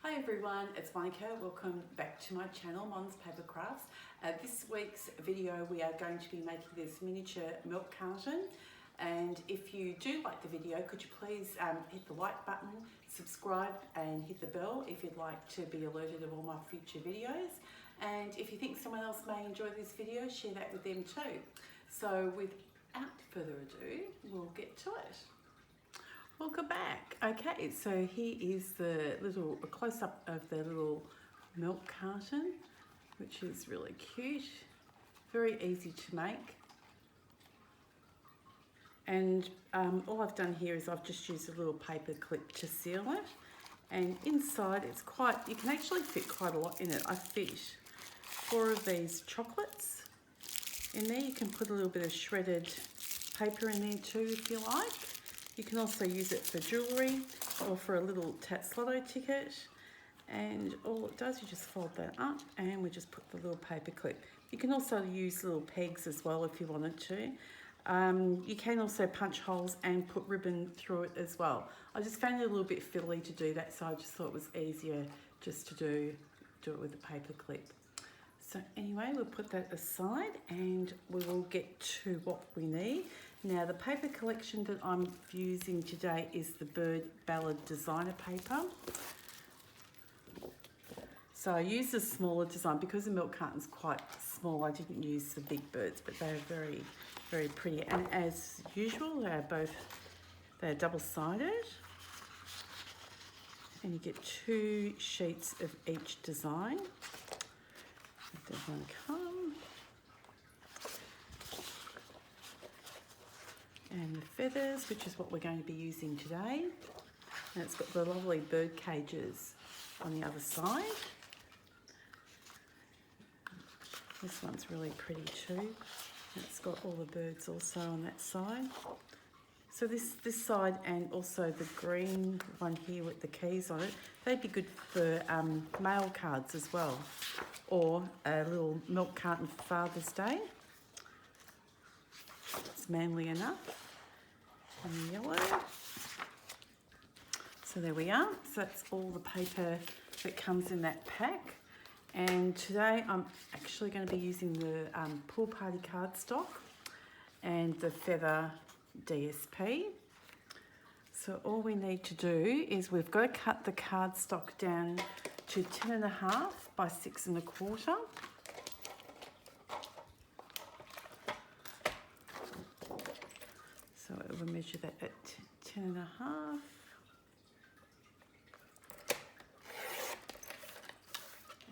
Hi everyone, it's Monica. Welcome back to my channel, Mon's Paper Crafts. This week's video we are going to be making this miniature milk carton, and if you do like the video, could you please hit the like button, subscribe and hit the bell if you'd like to be alerted of all my future videos, and if you think someone else may enjoy this video, share that with them too. So without further ado, we'll get to it. Welcome back. Okay, so here is the little close-up of the little milk carton, which is really cute, very easy to make. And all I've done here is I've just used a little paper clip to seal it, and inside it's quite, you can actually fit quite a lot in it. I fit 4 of these chocolates in there. You can put a little bit of shredded paper in there too if you like. You can also use it for jewellery or for a little Tatslotto ticket. And all it does, you just fold that up and we just put the little paper clip. You can also use little pegs as well if you wanted to. You can also punch holes and put ribbon through it as well. I just found it a little bit fiddly to do that, so I just thought it was easier just to do it with a paper clip. So anyway, we'll put that aside and we will get to what we need. Now the paper collection that I'm using today is the Bird Ballad designer paper. So I used a smaller design because the milk carton's quite small. I didn't use the big birds, but they're very, very pretty. And as usual, they're double-sided. And you get 2 sheets of each design. There's one come. And the feathers, which is what we're going to be using today. And it's got the lovely bird cages on the other side. This one's really pretty too. It's got all the birds also on that side. So this side and also the green one here with the keys on it, they'd be good for mail cards as well, or a little milk carton for Father's Day. It's manly enough. And yellow. So there we are. So that's all the paper that comes in that pack. And today I'm actually going to be using the Pool Party Cardstock and the Feather DSP. So all we need to do is we've got to cut the cardstock down to 10.5 by 6.25. So we'll measure that at 10.5.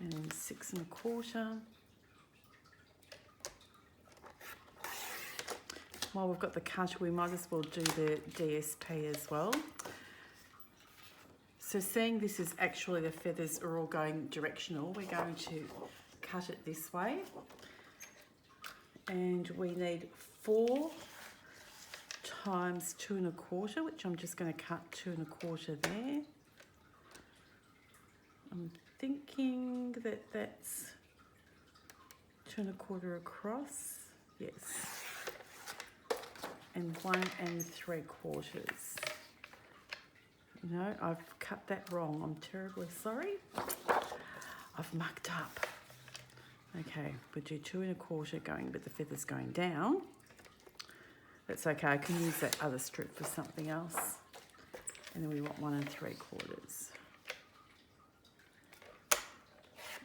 And then 6.25. While we've got the cutter, we might as well do the DSP as well. So seeing this is actually the feathers are all going directional, we're going to cut it this way. And we need 4 times 2.25, which I'm just going to cut 2.25 there. I'm thinking that that's 2.25 across, yes, and 1 3/4. No, I've cut that wrong. I'm terribly sorry. I've mucked up. Okay, we'll do 2.25 going with the feathers going down. That's okay, I can use that other strip for something else. And then we want 1 3/4.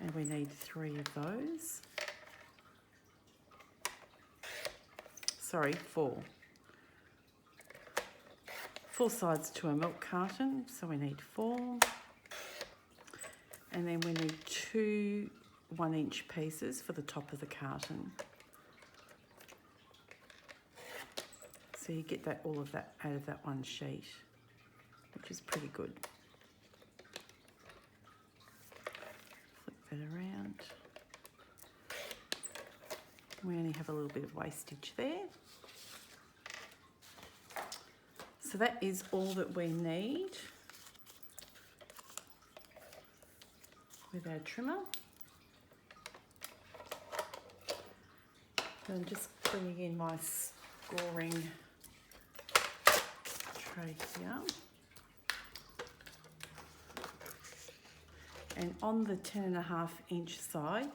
And we need 3 of those. Sorry, 4. 4 sides to a milk carton, so we need 4. And then we need 2 1-inch pieces for the top of the carton. So you get that all of that out of that one sheet, which is pretty good. Flip that around. We only have a little bit of wastage there. So that is all that we need with our trimmer. I'm just bringing in my scoring tray here. And on the 10.5-inch side,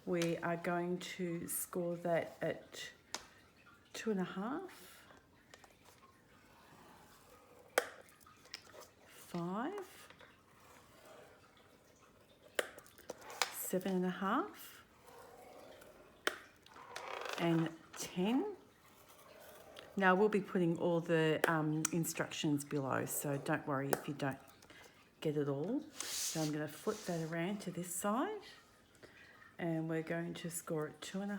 we are going to score that at 2.5, 5, 7.5, and 10. Now we'll be putting all the instructions below, so don't worry if you don't get it all. So I'm going to flip that around to this side, and we're going to score at 2.5,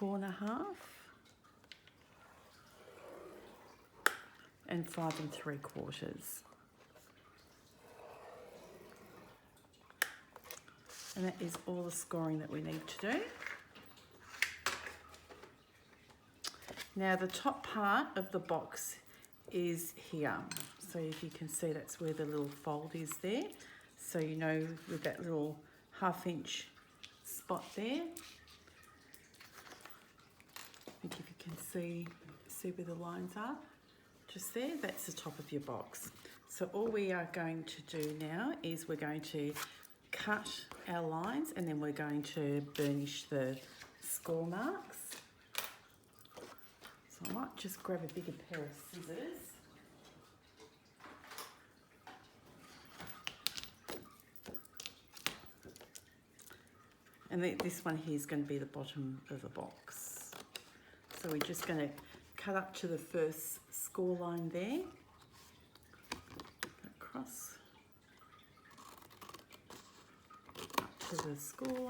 4.5, and 5 3/4. And that is all the scoring that we need to do. Now the top part of the box is here. So if you can see, that's where the little fold is there. So you know, with that little 1/2-inch spot there. I think if you can see where the lines are, just there, that's the top of your box. So all we are going to do now is we're going to cut our lines, and then we're going to burnish the score marks. So I might just grab a bigger pair of scissors. And this one here is going to be the bottom of the box. So we're just going to cut up to the first score line there, across to the score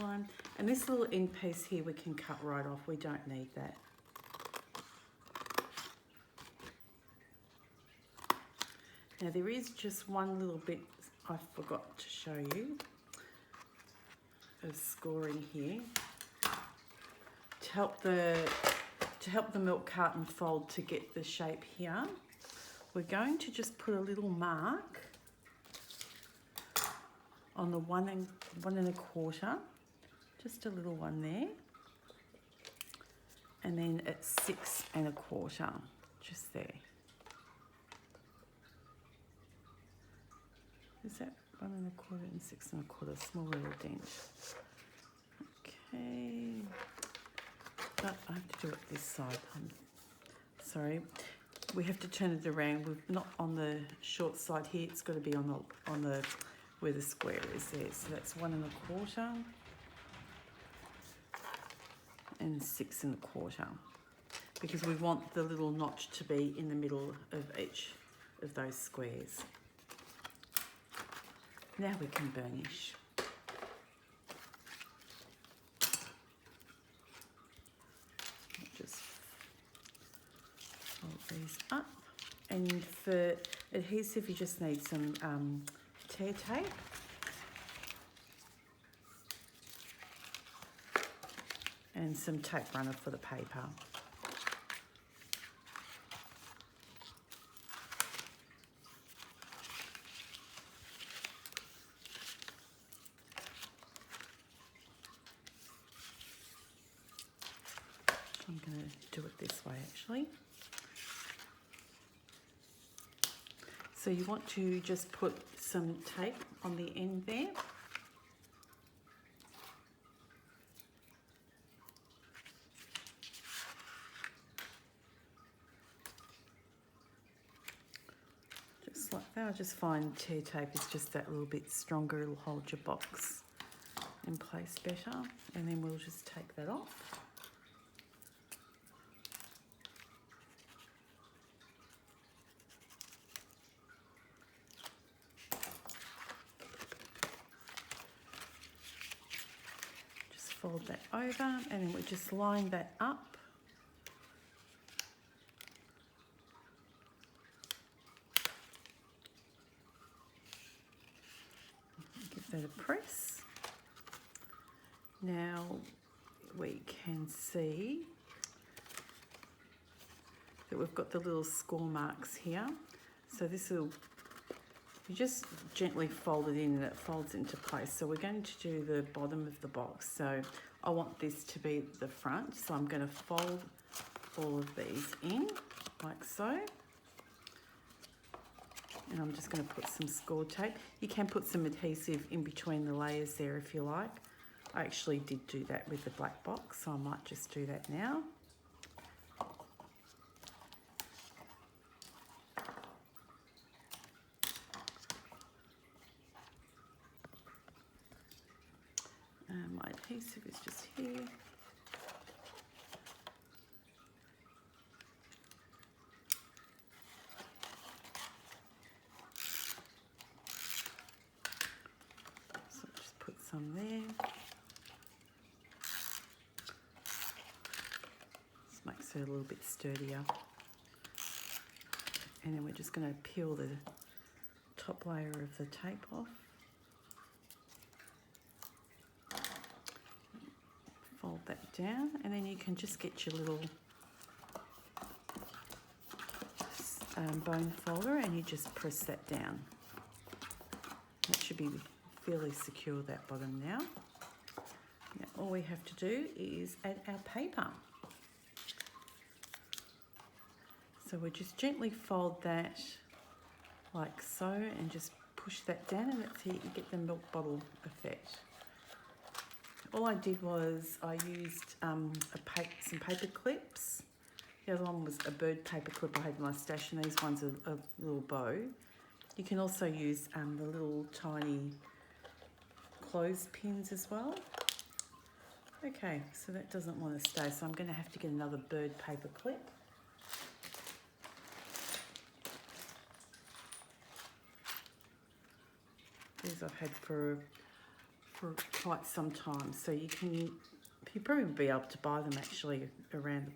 line, and this little end piece here we can cut right off, we don't need that. Now there is just one little bit I forgot to show you of scoring here to help the milk carton fold to get the shape here. We're going to just put a little mark on the 1 1/4, just a little one there, and then at 6 1/4, just there. Is that 1 1/4 and 6 1/4? Small little dent. Okay. But I have to do it this side. Sorry. We have to turn it around. We're not on the short side here. It's got to be on the where the square is there. So that's 1 1/4 and 6 1/4, because we want the little notch to be in the middle of each of those squares. Now we can burnish. Just fold these up, and for adhesive you just need some tear tape. And some tape runner for the paper. I'm going to do it this way actually. So you want to just put some tape on the end there. Just like that. I just find tear tape is just that little bit stronger. It'll hold your box in place better. And then we'll just take that off. Fold that over, and then we just line that up. Give that a press. Now we can see that we've got the little score marks here. So this will You just gently fold it in and it folds into place. So we're going to do the bottom of the box. So I want this to be the front. So I'm going to fold all of these in like so. And I'm just going to put some score tape. You can put some adhesive in between the layers there if you like. I actually did do that with the black box, so I might just do that now. My adhesive is just here. So just put some there. This makes it a little bit sturdier. And then we're just going to peel the top layer of the tape off. Fold that down, and then you can just get your little bone folder and you just press that down. That should be fairly secure, that bottom now. Now all we have to do is add our paper. So we just gently fold that like so and just push that down, and that's how you get the milk bottle effect. All I did was I used some paper clips. The other one was a bird paper clip I had in my stash, and these ones are a little bow. You can also use the little tiny clothespins as well. Okay, so that doesn't want to stay, so I'm going to have to get another bird paper clip. These I've had for quite some time, so you probably be able to buy them actually around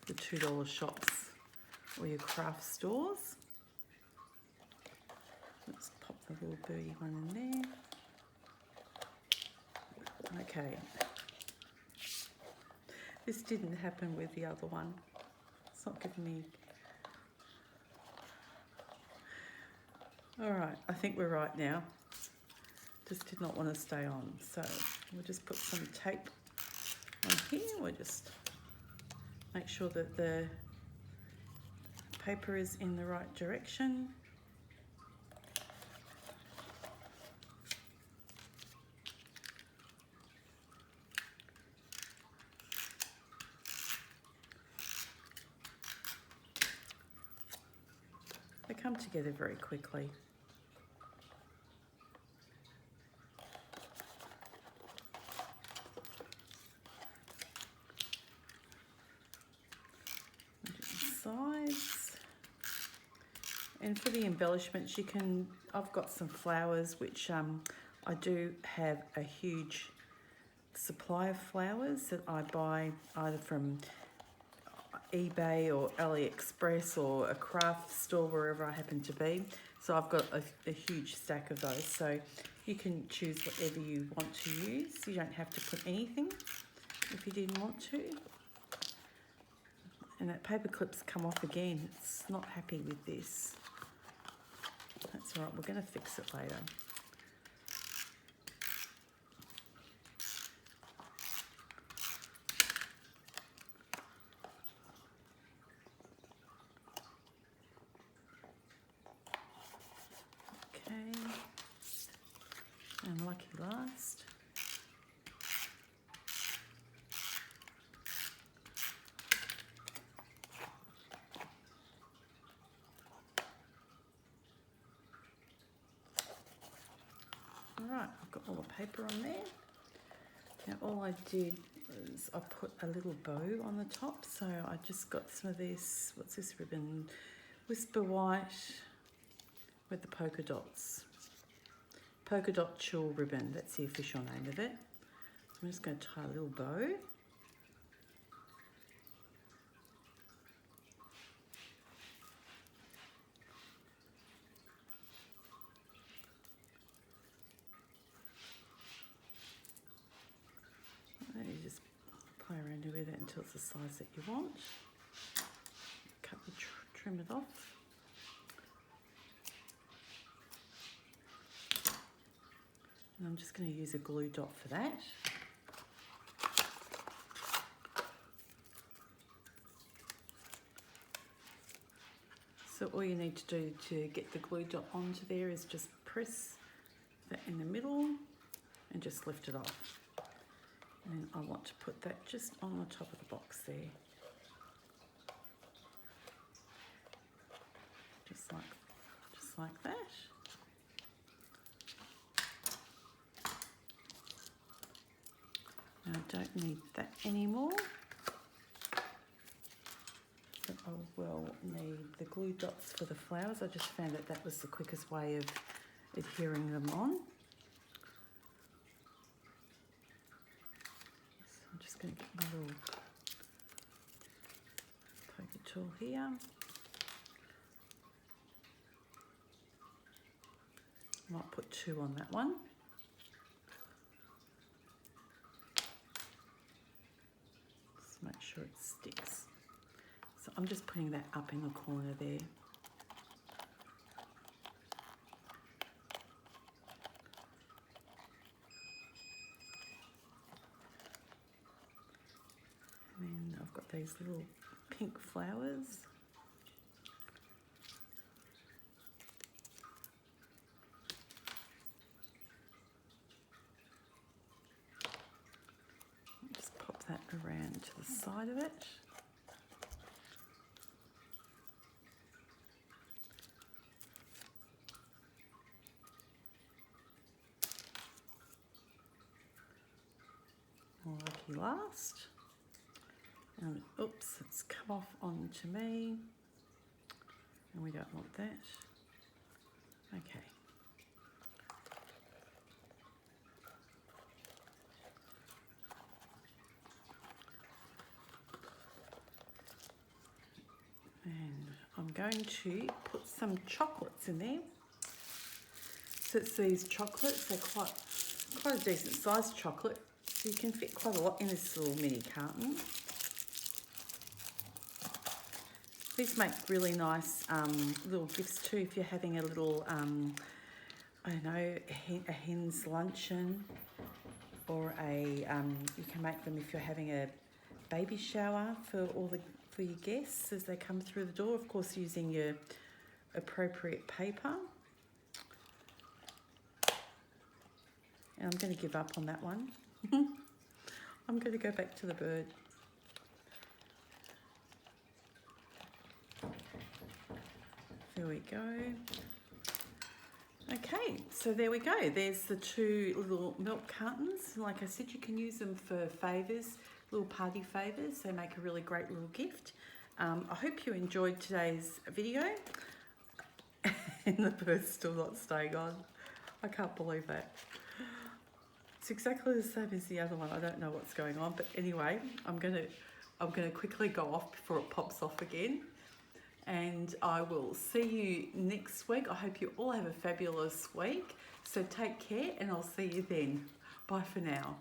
the $2 shops or your craft stores. Let's pop the little birdie one in there. Okay, this didn't happen with the other one. It's not giving me. All right, I think we're right now. Just did not want to stay on, so we'll just put some tape on here. We'll just make sure that the paper is in the right direction. They come together very quickly. Sides. And for the embellishments, I've got some flowers, which I do have a huge supply of flowers that I buy either from eBay or AliExpress or a craft store, wherever I happen to be. So I've got a huge stack of those. So you can choose whatever you want to use. You don't have to put anything if you didn't want to. And that paper clip's come off again. It's not happy with this. That's all right, we're going to fix it later. Okay. And lucky last. Alright, I've got all the paper on there. Now all I did was I put a little bow on the top, so I just got some of this, what's this ribbon? Whisper White with the polka dots. Polka dot tulle ribbon, that's the official name of it. I'm just going to tie a little bow. You just play around with it until it's the size that you want. Trim it off. And I'm just going to use a glue dot for that. So all you need to do to get the glue dot onto there is just press that in the middle and just lift it off. And I want to put that just on the top of the box there. Just like that. Now I don't need that anymore. But I will need the glue dots for the flowers. I just found that that was the quickest way of adhering them on. So I'm just going to get my little poker tool here. I might put 2 on that one. Just make sure it sticks. So I'm just putting that up in the corner there. And then I've got these little pink flowers. Just pop that around to the side of it. Lucky last. And oops, it's come off onto me. And we don't want that. Okay. And I'm going to put some chocolates in there. So it's these chocolates, they're quite a decent sized chocolate. So you can fit quite a lot in this little mini carton. These make really nice little gifts too if you're having a little, I don't know, a hen's luncheon, or you can make them if you're having a baby shower for your guests as they come through the door. Of course, using your appropriate paper. And I'm going to give up on that one. I'm going to go back to the bird. There we go. Okay, so there we go. There's the 2 little milk cartons. Like I said, you can use them for favours, little party favours. They make a really great little gift. I hope you enjoyed today's video. And the bird's still not staying on. I can't believe that. It's exactly the same as the other one. I don't know what's going on, but anyway, I'm gonna quickly go off before it pops off again. And I will see you next week. I hope you all have a fabulous week. So take care, and I'll see you then. Bye for now.